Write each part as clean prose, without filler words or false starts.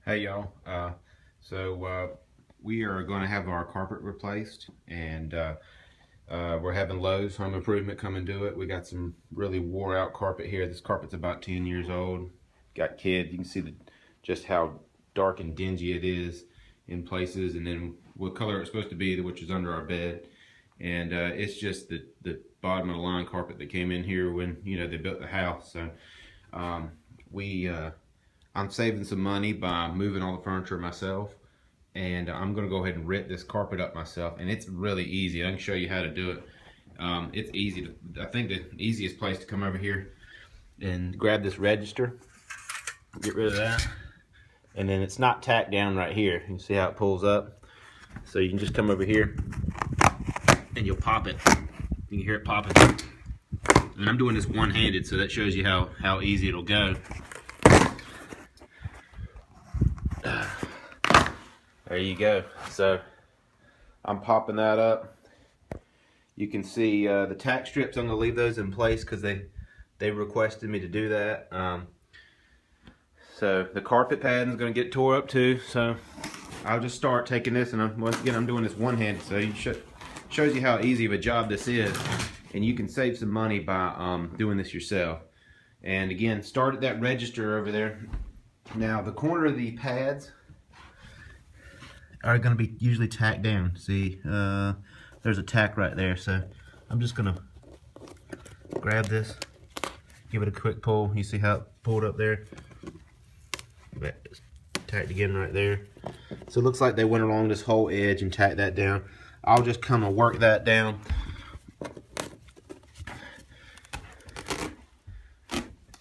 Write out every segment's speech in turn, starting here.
Hey y'all, we are going to have our carpet replaced, and we're having Lowe's Home Improvement come and do it. We got some really wore out carpet here. This carpet's about 10 years old. Got kid. You can see just how dark and dingy it is in places, and then what color it's supposed to be, which is under our bed. And it's just the bottom of the line carpet that came in here when they built the house. So um, we I'm saving some money by moving all the furniture myself, and I'm gonna go ahead and rip this carpet up myself, and it's really easy. I can show you how to do it. It's easy I think the easiest place to come over here and grab this register, get rid of that, and then it's not tacked down right here. You can see how it pulls up, so you can just come over here and you'll pop it. You can hear it popping, and I'm doing this one-handed, so that shows you how easy it'll go. There you go. So I'm popping that up. You can see the tack strips. I'm going to leave those in place because they requested me to do that. So the carpet padding is going to get tore up too. So I'll just start taking this, and once again I'm doing this one-handed, so shows you how easy of a job this is, and you can save some money by doing this yourself. And again, start at that register over there. Now the corner of the pads are going to be usually tacked down. See, there's a tack right there, so I'm just going to grab this, give it a quick pull. You see how it pulled up there? It's tacked again right there. So it looks like they went along this whole edge and tacked that down. I'll just come and work that down.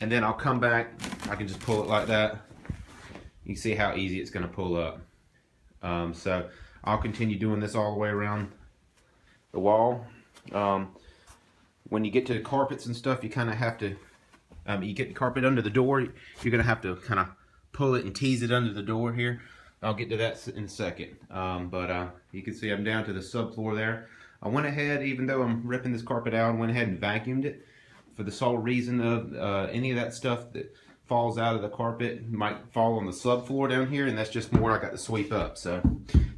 And then I'll come back. I can just pull it like that. You can see how easy it's going to pull up. So I'll continue doing this all the way around the wall. When you get to the carpets and stuff, you kind of have to, you get the carpet under the door, you're going to have to kind of pull it and tease it under the door here. I'll get to that in a second. You can see I'm down to the subfloor there. I went ahead, even though I'm ripping this carpet out, I went ahead and vacuumed it for the sole reason of any of that stuff that falls out of the carpet might fall on the subfloor down here, and that's just more I got to sweep up. So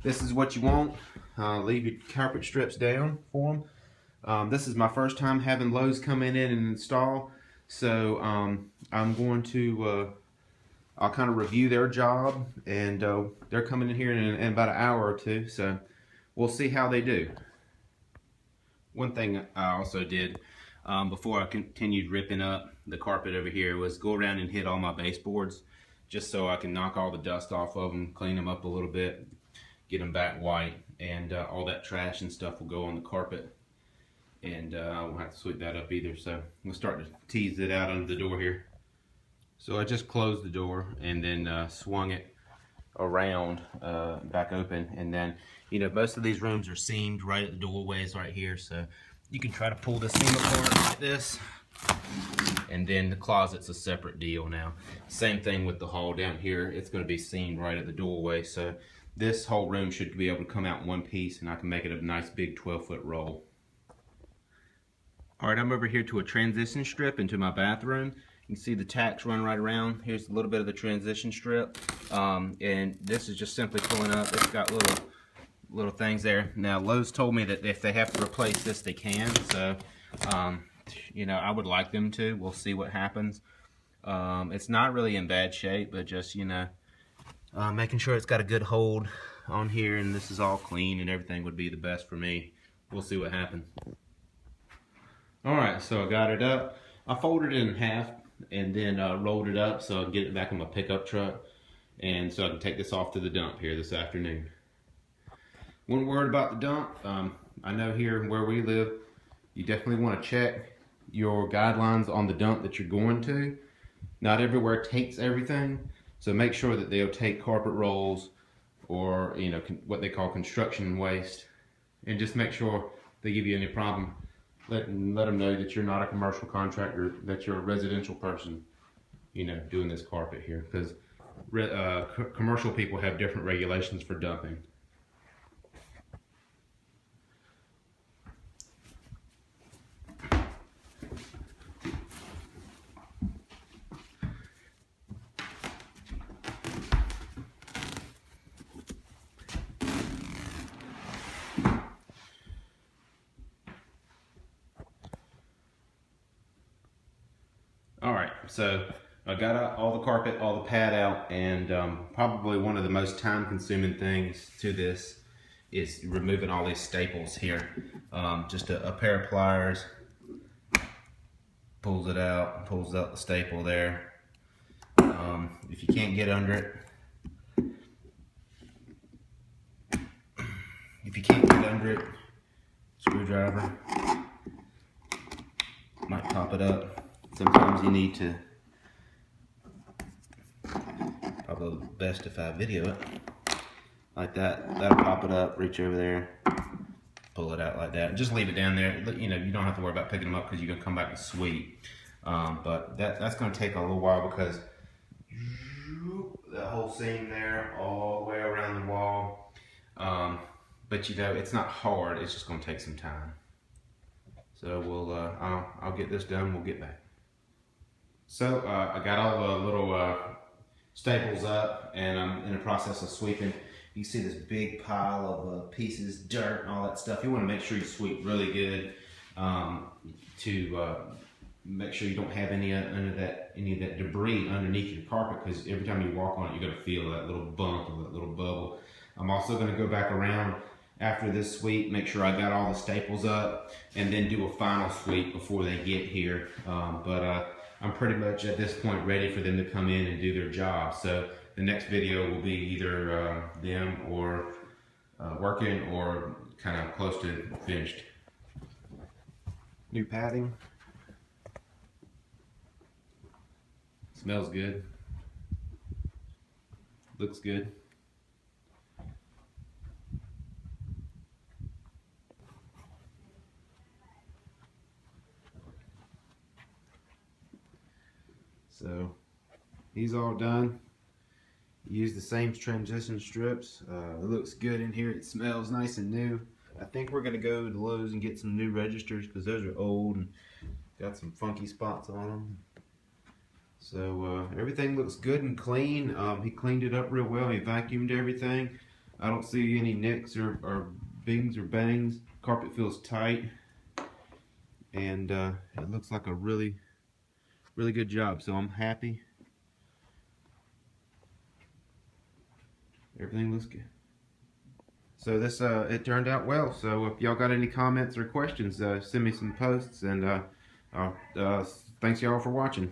this is what you want. Leave your carpet strips down for them. This is my first time having Lowe's come in and install, so I'm going to I'll kind of review their job, and they're coming in here in about an hour or two, so we'll see how they do. One thing I also did before I continued ripping up the carpet over here was go around and hit all my baseboards, just so I can knock all the dust off of them, clean them up a little bit, get them back white, and all that trash and stuff will go on the carpet, and I won't have to sweep that up either. So I'm going to start to tease it out under the door here. So I just closed the door and then swung it around back open, and then most of these rooms are seamed right at the doorways right here, so you can try to pull the seam apart like this, and then the closet's a separate deal now. Same thing with the hall down here. It's going to be seamed right at the doorway, so this whole room should be able to come out in one piece, and I can make it a nice big 12-foot roll. Alright, I'm over here to a transition strip into my bathroom. You can see the tacks run right around. Here's a little bit of the transition strip, and this is just simply pulling up. It's got little things there. Now Lowe's told me that if they have to replace this, they can. So I would like them to. We'll see what happens. It's not really in bad shape, but just making sure it's got a good hold on here, and this is all clean and everything would be the best for me. We'll see what happens. Alright, so I got it up. I folded it in half and then rolled it up so I can get it back in my pickup truck, and so I can take this off to the dump here this afternoon. One word about the dump. I know here where we live, you definitely want to check your guidelines on the dump that you're going to. Not everywhere takes everything, so make sure that they'll take carpet rolls or what they call construction waste, and just make sure they give you any problem. Let them know that you're not a commercial contractor, that you're a residential person, doing this carpet here, because commercial people have different regulations for dumping. so I got all the carpet, all the pad out, and probably one of the most time-consuming things to this is removing all these staples here. Just a pair of pliers pulls it out, pulls out the staple there. If you can't get under it, screwdriver might pop it up. Sometimes you need to, probably best if I video it like that. That'll pop it up, reach over there, pull it out like that. Just leave it down there. You know, you don't have to worry about picking them up because you're gonna come back and sweep. But that's gonna take a little while because the whole seam there all the way around the wall. But you know, it's not hard, it's just gonna take some time. So we'll, I'll get this done, we'll get back. So I got all the little staples up and I'm in the process of sweeping. You see this big pile of pieces, dirt and all that stuff. You wanna make sure you sweep really good to make sure you don't have any of that debris underneath your carpet, because every time you walk on it, you're gonna feel that little bump or that little bubble. I'm also gonna go back around after this sweep, make sure I got all the staples up, and then do a final sweep before they get here. But I'm pretty much at this point ready for them to come in and do their job. So the next video will be either them or working or kind of close to finished. New padding. Smells good. Looks good. So he's all done. Use the same transition strips. It looks good in here. It smells nice and new. I think we're gonna go to Lowe's and get some new registers because those are old and got some funky spots on them. So everything looks good and clean. He cleaned it up real well. He vacuumed everything. I don't see any nicks or bings or bangs. Carpet feels tight, and it looks like a really good job. So I'm happy. Everything looks good. So this it turned out well. So if y'all got any comments or questions, send me some posts, and thanks y'all for watching.